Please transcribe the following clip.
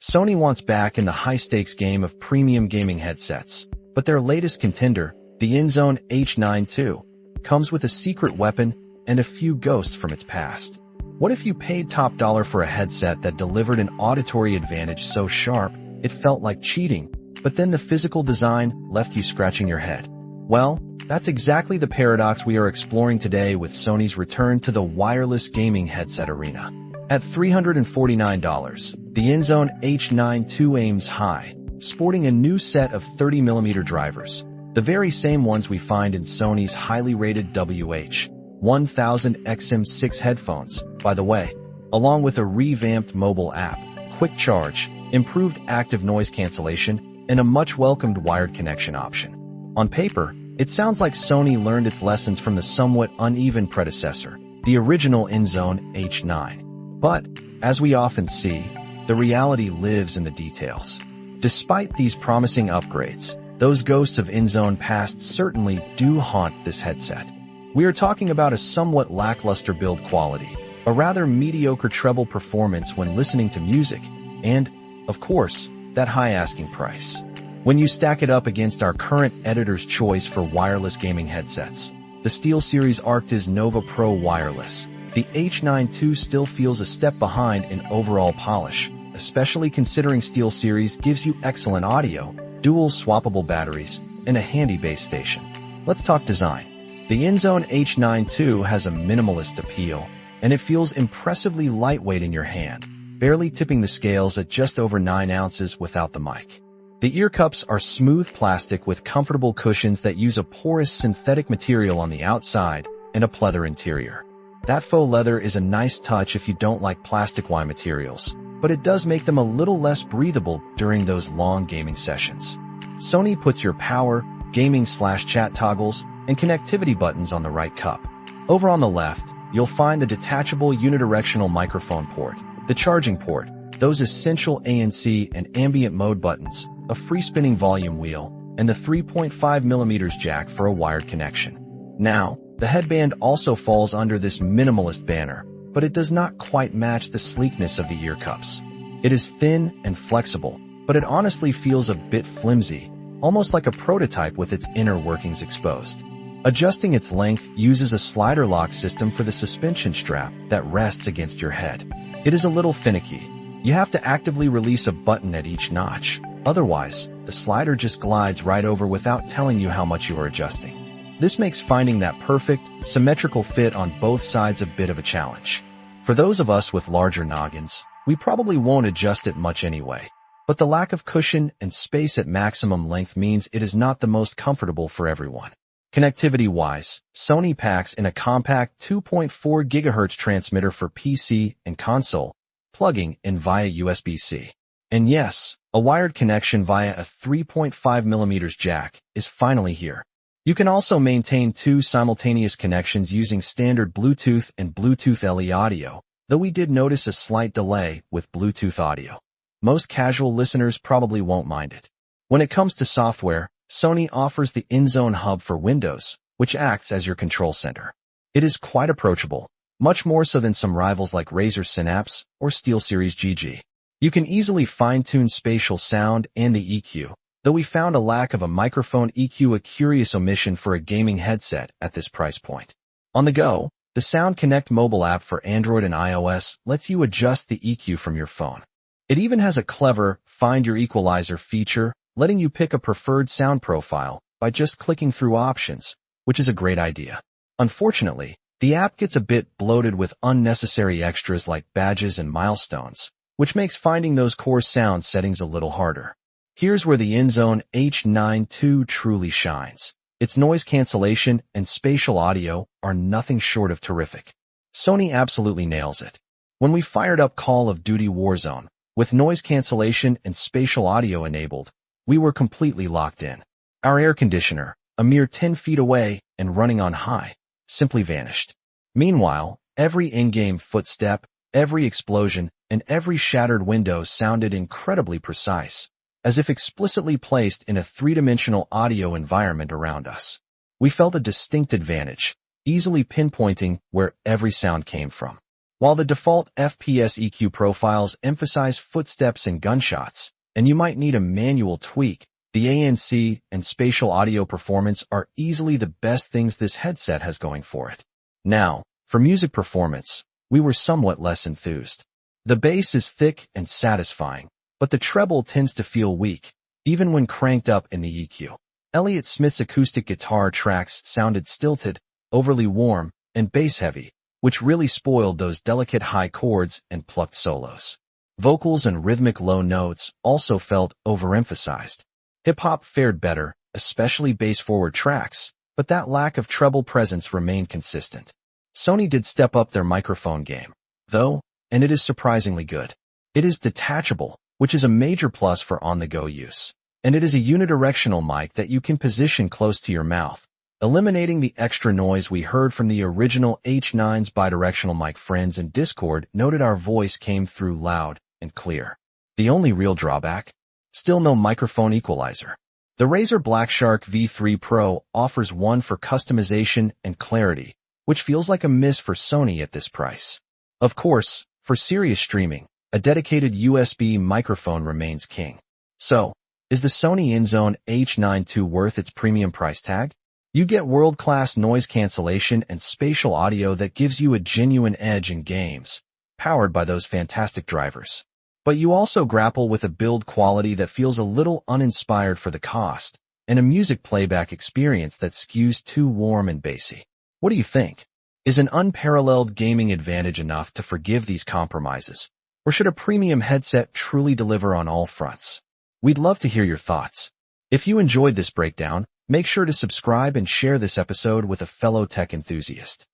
Sony wants back in the high-stakes game of premium gaming headsets, but their latest contender, the Inzone H9 II, comes with a secret weapon and a few ghosts from its past. What if you paid top dollar for a headset that delivered an auditory advantage so sharp it felt like cheating, but then the physical design left you scratching your head? Well, that's exactly the paradox we are exploring today with Sony's return to the wireless gaming headset arena. At $349, the Inzone H9 II aims high, sporting a new set of 30mm drivers, the very same ones we find in Sony's highly rated WH-1000XM6 headphones, by the way, along with a revamped mobile app, quick charge, improved active noise cancellation, and a much-welcomed wired connection option. On paper, it sounds like Sony learned its lessons from the somewhat uneven predecessor, the original Inzone H9. But, as we often see, the reality lives in the details. Despite these promising upgrades, those ghosts of Inzone past certainly do haunt this headset. We are talking about a somewhat lackluster build quality, a rather mediocre treble performance when listening to music, and, of course, that high asking price. When you stack it up against our current editor's choice for wireless gaming headsets, the SteelSeries Arctis Nova Pro Wireless, the H9 II still feels a step behind in overall polish, especially considering SteelSeries gives you excellent audio, dual swappable batteries, and a handy base station. Let's talk design. The Inzone H9 II has a minimalist appeal, and it feels impressively lightweight in your hand, barely tipping the scales at just over 9 ounces without the mic. The ear cups are smooth plastic with comfortable cushions that use a porous synthetic material on the outside and a pleather interior. That faux leather is a nice touch if you don't like plastic-y materials, but it does make them a little less breathable during those long gaming sessions. Sony puts your power, gaming/chat toggles, and connectivity buttons on the right cup. Over on the left, you'll find the detachable unidirectional microphone port, the charging port, those essential ANC and ambient mode buttons, a free-spinning volume wheel, and the 3.5mm jack for a wired connection. Now, the headband also falls under this minimalist banner, but it does not quite match the sleekness of the ear cups. It is thin and flexible, but it honestly feels a bit flimsy, almost like a prototype with its inner workings exposed. Adjusting its length uses a slider lock system for the suspension strap that rests against your head. It is a little finicky. You have to actively release a button at each notch. Otherwise, the slider just glides right over without telling you how much you are adjusting. This makes finding that perfect, symmetrical fit on both sides a bit of a challenge. For those of us with larger noggins, we probably won't adjust it much anyway. But the lack of cushion and space at maximum length means it is not the most comfortable for everyone. Connectivity-wise, Sony packs in a compact 2.4 GHz transmitter for PC and console, plugging in via USB-C. And yes, a wired connection via a 3.5mm jack is finally here. You can also maintain 2 simultaneous connections using standard Bluetooth and Bluetooth LE audio, though we did notice a slight delay with Bluetooth audio. Most casual listeners probably won't mind it. When it comes to software, Sony offers the Inzone Hub for Windows, which acts as your control center. It is quite approachable, much more so than some rivals like Razer Synapse or SteelSeries GG. You can easily fine-tune spatial sound and the EQ, though we found a lack of a microphone EQ a curious omission for a gaming headset at this price point. On the go, the Sound Connect mobile app for Android and iOS lets you adjust the EQ from your phone. It even has a clever Find Your Equalizer feature, letting you pick a preferred sound profile by just clicking through options, which is a great idea. Unfortunately, the app gets a bit bloated with unnecessary extras like badges and milestones, which makes finding those core sound settings a little harder. Here's where the Inzone H9 II truly shines. Its noise cancellation and spatial audio are nothing short of terrific. Sony absolutely nails it. When we fired up Call of Duty Warzone, with noise cancellation and spatial audio enabled, we were completely locked in. Our air conditioner, a mere 10 feet away and running on high, simply vanished. Meanwhile, every in-game footstep, every explosion, and every shattered window sounded incredibly precise, as if explicitly placed in a three-dimensional audio environment around us. We felt a distinct advantage, easily pinpointing where every sound came from. While the default FPS EQ profiles emphasize footsteps and gunshots, and you might need a manual tweak, the ANC and spatial audio performance are easily the best things this headset has going for it. Now, for music performance, we were somewhat less enthused. The bass is thick and satisfying, but the treble tends to feel weak, even when cranked up in the EQ. Elliott Smith's acoustic guitar tracks sounded stilted, overly warm, and bass-heavy, which really spoiled those delicate high chords and plucked solos. Vocals and rhythmic low notes also felt overemphasized. Hip-hop fared better, especially bass-forward tracks, but that lack of treble presence remained consistent. Sony did step up their microphone game, though, and it is surprisingly good. It is detachable, which is a major plus for on-the-go use. And it is a unidirectional mic that you can position close to your mouth, eliminating the extra noise we heard from the original H9's bidirectional mic. Friends in Discord noted our voice came through loud and clear. The only real drawback? Still no microphone equalizer. The Razer Blackshark V3 Pro offers one for customization and clarity, which feels like a miss for Sony at this price. Of course, for serious streaming, a dedicated USB microphone remains king. So, is the Sony Inzone H9 II worth its premium price tag? You get world-class noise cancellation and spatial audio that gives you a genuine edge in games, powered by those fantastic drivers. But you also grapple with a build quality that feels a little uninspired for the cost, and a music playback experience that skews too warm and bassy. What do you think? Is an unparalleled gaming advantage enough to forgive these compromises? Or should a premium headset truly deliver on all fronts? We'd love to hear your thoughts. If you enjoyed this breakdown, make sure to subscribe and share this episode with a fellow tech enthusiast.